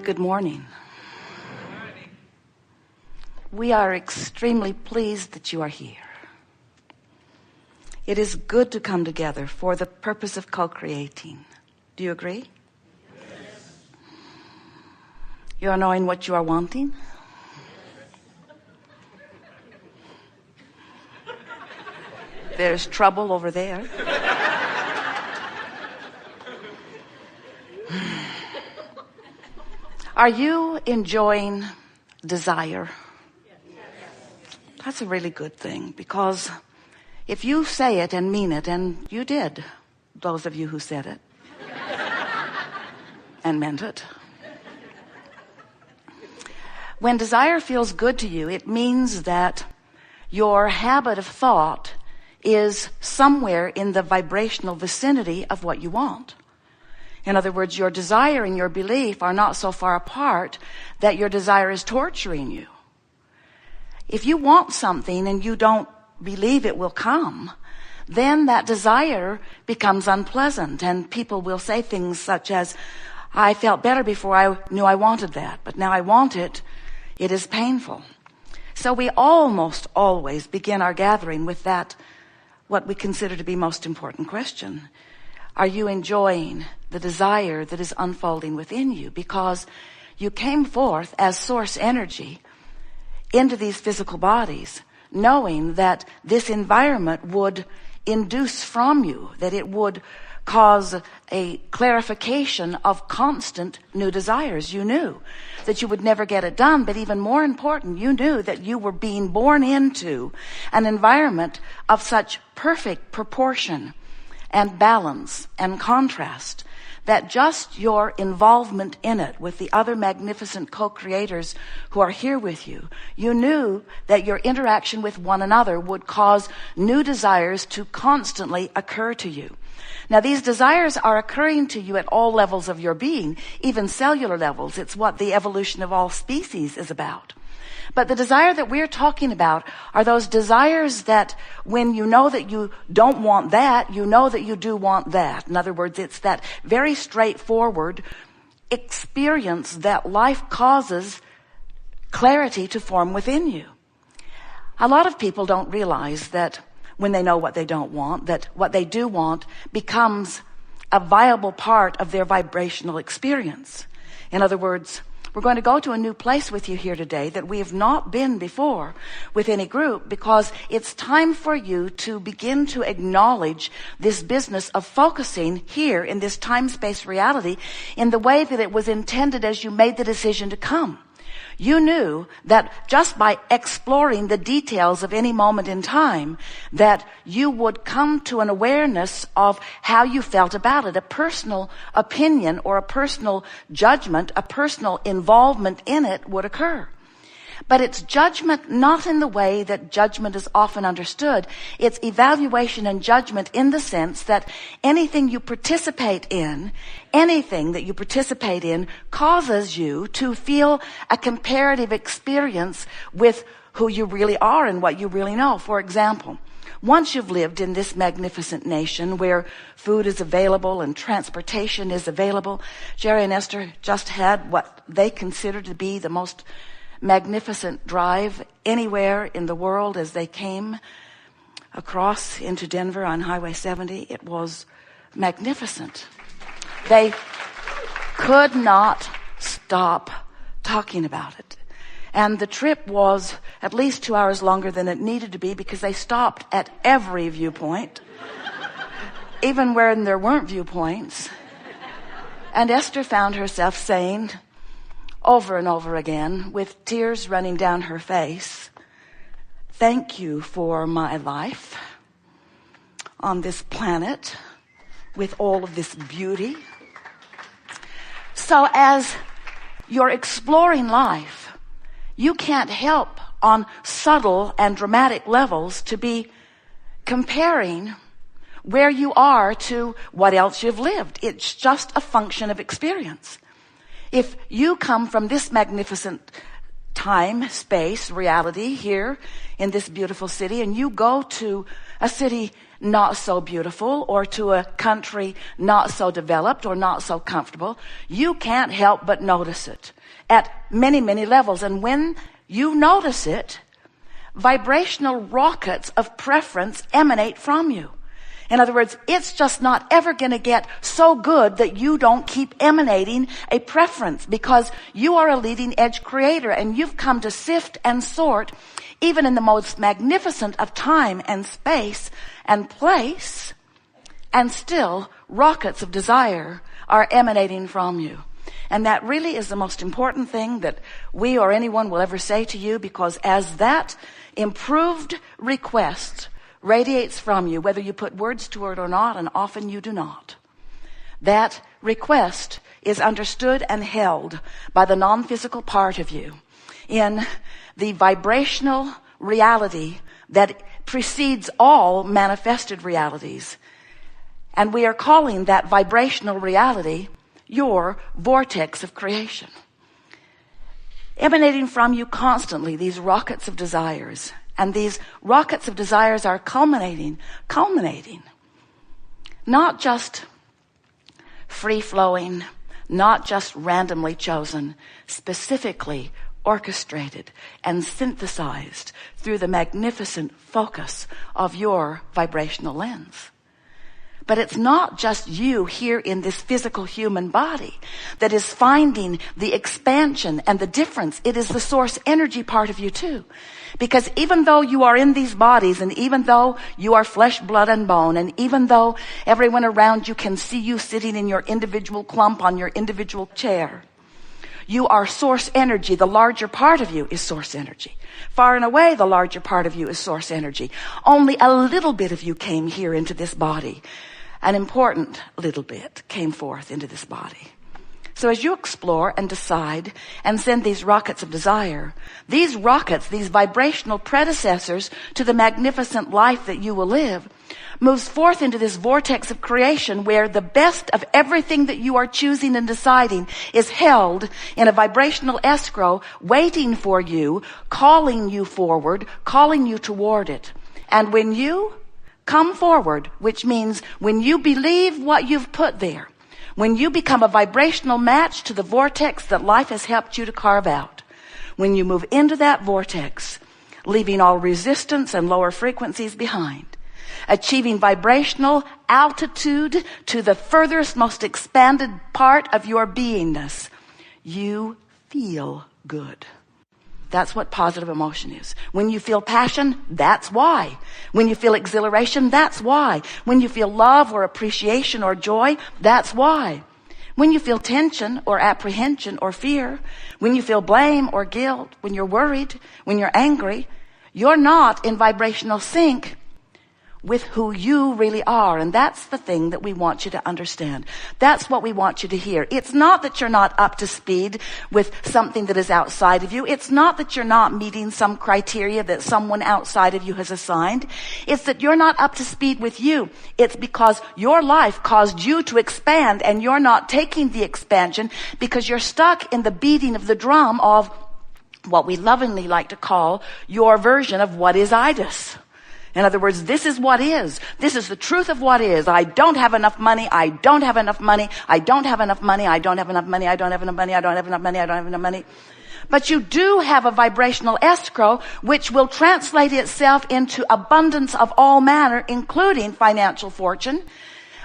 Good morning. We are extremely pleased that you are here. It is good to come together for the purpose of co-creating. Do you agree? Yes. You are knowing what you are wanting? There's trouble over there. Are you enjoying desire? That's a really good thing, because if you say it and mean it, and you did, those of you who said it and meant it, when desire feels good to you, it means that your habit of thought is somewhere in the vibrational vicinity of what you want. In other words, your desire and your belief are not so far apart that your desire is torturing you. If you want something and you don't believe it will come, then that desire becomes unpleasant, and people will say things such as, I felt better before I knew I wanted that, but now I want it. It is painful. So we almost always begin our gathering with that, what we consider to be most important question. Are you enjoying the desire that is unfolding within you? Because you came forth as source energy into these physical bodies, knowing that this environment would induce from you, that it would cause a clarification of constant new desires. You knew that you would never get it done, but even more important, you knew that you were being born into an environment of such perfect proportion and balance and contrast that just your involvement in it with the other magnificent co-creators who are here with you, you knew that your interaction with one another would cause new desires to constantly occur to you. Now, these desires are occurring to you at all levels of your being, even cellular levels. It's what the evolution of all species is about. But the desire that we're talking about are those desires that when you know that you don't want that, you know that you do want that. In other words, it's that very straightforward experience that life causes clarity to form within you. A lot of people don't realize that when they know what they don't want, that what they do want becomes a viable part of their vibrational experience. In other words, we're going to go to a new place with you here today that we have not been before with any group, because it's time for you to begin to acknowledge this business of focusing here in this time-space reality in the way that it was intended as you made the decision to come. You knew that just by exploring the details of any moment in time, that you would come to an awareness of how you felt about it, a personal opinion or a personal judgment, a personal involvement in it would occur. But it's judgment not in the way that judgment is often understood. It's evaluation and judgment in the sense that anything you participate in causes you to feel a comparative experience with who you really are and what you really know. For example, once you've lived in this magnificent nation where food is available and transportation is available, Jerry and Esther just had what they considered to be the most magnificent drive anywhere in the world as they came across into Denver on Highway 70. It was magnificent. They could not stop talking about it. And the trip was at least 2 hours longer than it needed to be, because they stopped at every viewpoint, even when there weren't viewpoints. And Esther found herself saying over and over again, with tears running down her face, thank you for my life on this planet with all of this beauty. So as you're exploring life, you can't help on subtle and dramatic levels to be comparing where you are to what else you've lived. It's just a function of experience. If you come from this magnificent time, space, reality here in this beautiful city, and you go to a city not so beautiful, or to a country not so developed or not so comfortable, you can't help but notice it at many, many levels. And when you notice it, vibrational rockets of preference emanate from you. In other words, it's just not ever going to get so good that you don't keep emanating a preference, because you are a leading edge creator and you've come to sift and sort even in the most magnificent of time and space and place, and still rockets of desire are emanating from you. And that really is the most important thing that we or anyone will ever say to you, because as that improved request radiates from you, whether you put words to it or not, and often you do not, that request is understood and held by the non-physical part of you in the vibrational reality that precedes all manifested realities. And we are calling that vibrational reality your vortex of creation. Emanating from you constantly, these rockets of desires. And these rockets of desires are culminating, not just free-flowing, not just randomly chosen, specifically orchestrated and synthesized through the magnificent focus of your vibrational lens. But it's not just you here in this physical human body that is finding the expansion and the difference. It is the source energy part of you too. Because even though you are in these bodies, and even though you are flesh, blood, and bone, and even though everyone around you can see you sitting in your individual clump on your individual chair, you are source energy. The larger part of you is source energy. Far and away, the larger part of you is source energy. Only a little bit of you came here into this body. An important little bit came forth into this body. So as you explore and decide and send these rockets of desire, these rockets, these vibrational predecessors to the magnificent life that you will live, moves forth into this vortex of creation where the best of everything that you are choosing and deciding is held in a vibrational escrow, waiting for you, calling you forward, calling you toward it. And when you come forward, which means when you believe what you've put there, when you become a vibrational match to the vortex that life has helped you to carve out, when you move into that vortex, leaving all resistance and lower frequencies behind, achieving vibrational altitude to the furthest, most expanded part of your beingness, you feel good. That's what positive emotion is. When you feel passion, that's why. When you feel exhilaration, that's why. When you feel love or appreciation or joy, that's why. When you feel tension or apprehension or fear, when you feel blame or guilt, when you're worried, when you're angry, you're not in vibrational sync with who you really are. And that's the thing that we want you to understand. That's what we want you to hear. It's not that you're not up to speed with something that is outside of you. It's not that you're not meeting some criteria that someone outside of you has assigned. It's that you're not up to speed with you. It's because your life caused you to expand, and you're not taking the expansion because you're stuck in the beating of the drum of what we lovingly like to call your version of what is itis. In other words, this is what is. This is the truth of what is. I don't have enough money. I don't have enough money. I don't have enough money. I don't have enough money. I don't have enough money. I don't have enough money. I don't have enough money. But you do have a vibrational escrow which will translate itself into abundance of all manner, including financial fortune.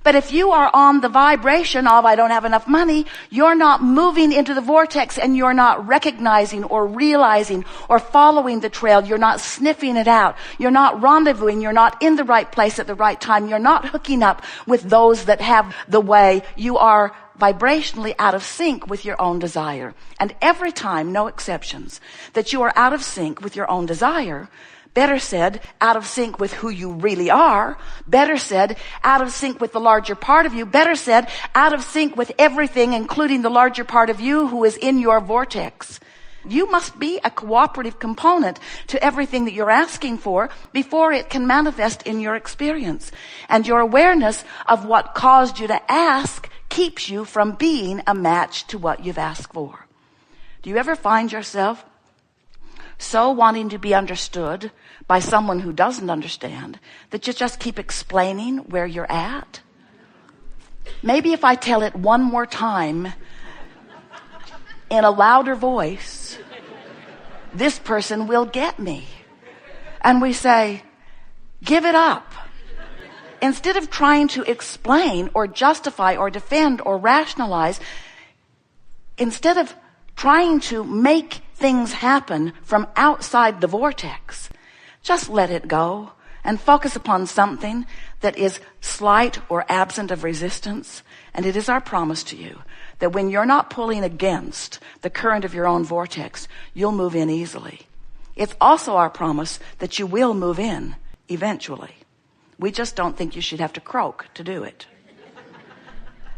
But if you are on the vibration of I don't have enough money, you're not moving into the vortex, and you're not recognizing or realizing or following the trail. You're not sniffing it out. You're not rendezvousing. You're not in the right place at the right time. You're not hooking up with those that have the way. You are vibrationally out of sync with your own desire. And every time, no exceptions, that you are out of sync with your own desire, better said, out of sync with who you really are. Better said, out of sync with the larger part of you. Better said, out of sync with everything, including the larger part of you who is in your vortex. You must be a cooperative component to everything that you're asking for before it can manifest in your experience. And your awareness of what caused you to ask keeps you from being a match to what you've asked for. Do you ever find yourself so wanting to be understood by someone who doesn't understand that you just keep explaining where you're at? Maybe if I tell it one more time in a louder voice, this person will get me. And we say, give it up. Instead of trying to explain or justify or defend or rationalize, instead of trying to make things happen from outside the vortex, just let it go and focus upon something that is slight or absent of resistance. And it is our promise to you that when you're not pulling against the current of your own vortex, you'll move in easily. It's also our promise that you will move in eventually. We just don't think you should have to croak to do it.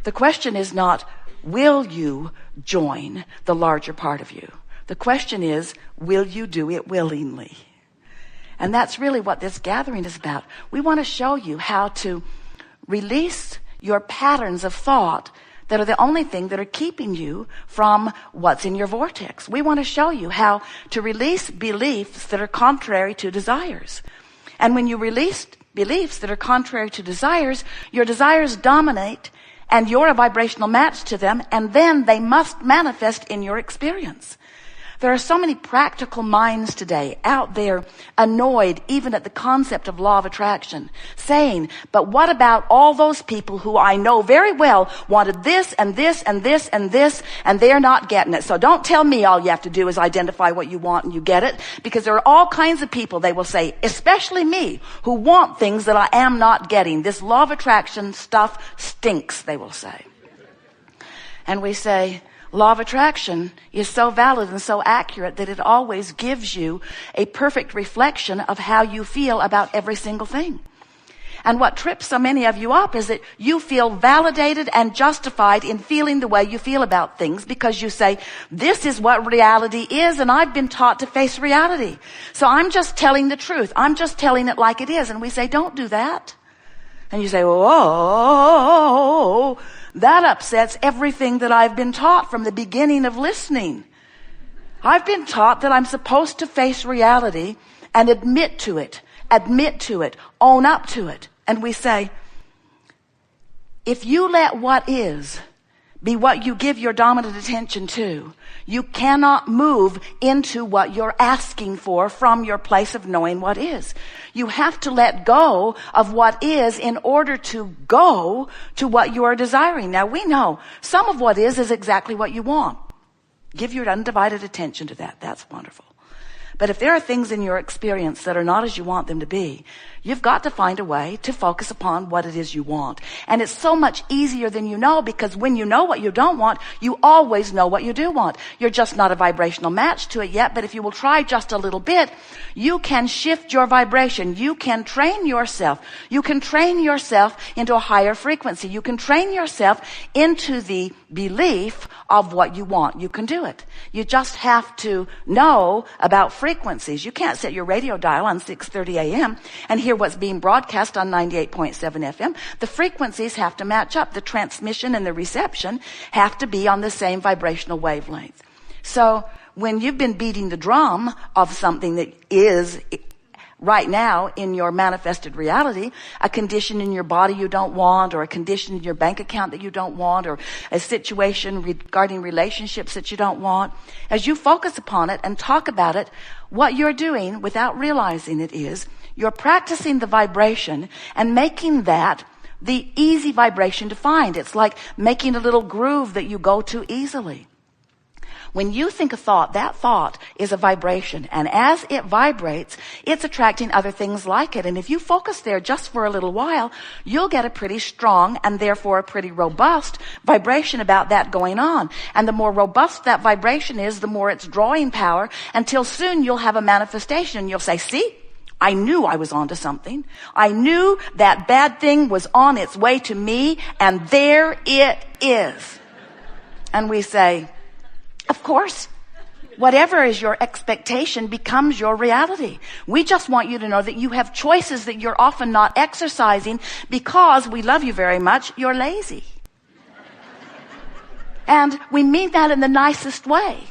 The question is not, will you join the larger part of you? The question is, will you do it willingly? And that's really what this gathering is about. We want to show you how to release your patterns of thought that are the only thing that are keeping you from what's in your vortex. We want to show you how to release beliefs that are contrary to desires. And when you release beliefs that are contrary to desires, your desires dominate and you're a vibrational match to them, and then they must manifest in your experience. There are so many practical minds today out there annoyed even at the concept of law of attraction, saying, but what about all those people who I know very well wanted this and this and this and this, and they're not getting it. So don't tell me all you have to do is identify what you want and you get it, because there are all kinds of people, they will say, especially me, who want things that I am not getting. This law of attraction stuff stinks, they will say. And we say, law of attraction is so valid and so accurate that it always gives you a perfect reflection of how you feel about every single thing. And what trips so many of you up is that you feel validated and justified in feeling the way you feel about things because you say, this is what reality is and I've been taught to face reality. So I'm just telling the truth. I'm just telling it like it is. And we say, don't do that. And you say, whoa, that upsets everything that I've been taught from the beginning of listening. I've been taught that I'm supposed to face reality and admit to it, own up to it. And we say, if you let what is be what you give your dominant attention to, you cannot move into what you're asking for from your place of knowing what is. You have to let go of what is in order to go to what you are desiring. Now we know some of what is exactly what you want. Give your undivided attention to that. That's wonderful. But if there are things in your experience that are not as you want them to be, you've got to find a way to focus upon what it is you want. And it's so much easier than you know, because when you know what you don't want, you always know what you do want. You're just not a vibrational match to it yet, but if you will try just a little bit, you can shift your vibration. You can train yourself. You can train yourself into a higher frequency. You can train yourself into the belief of what you want. You can do it. You just have to know about frequencies. You can't set your radio dial on 6:30 a.m. and hear what's being broadcast on 98.7 FM. The frequencies have to match up. The transmission and the reception have to be on the same vibrational wavelength. So when you've been beating the drum of something that is right now in your manifested reality, a condition in your body you don't want, or a condition in your bank account that you don't want, or a situation regarding relationships that you don't want, as you focus upon it and talk about it, what you're doing without realizing it is you're practicing the vibration and making that the easy vibration to find. It's like making a little groove that you go to easily. When you think a thought, that thought is a vibration. And as it vibrates, it's attracting other things like it. And if you focus there just for a little while, you'll get a pretty strong and therefore a pretty robust vibration about that going on. And the more robust that vibration is, the more it's drawing power, until soon you'll have a manifestation. You'll say, see? I knew I was onto something. I knew that bad thing was on its way to me, and there it is. And we say, of course, whatever is your expectation becomes your reality. We just want you to know that you have choices that you're often not exercising because we love you very much. You're lazy. And we mean that in the nicest way.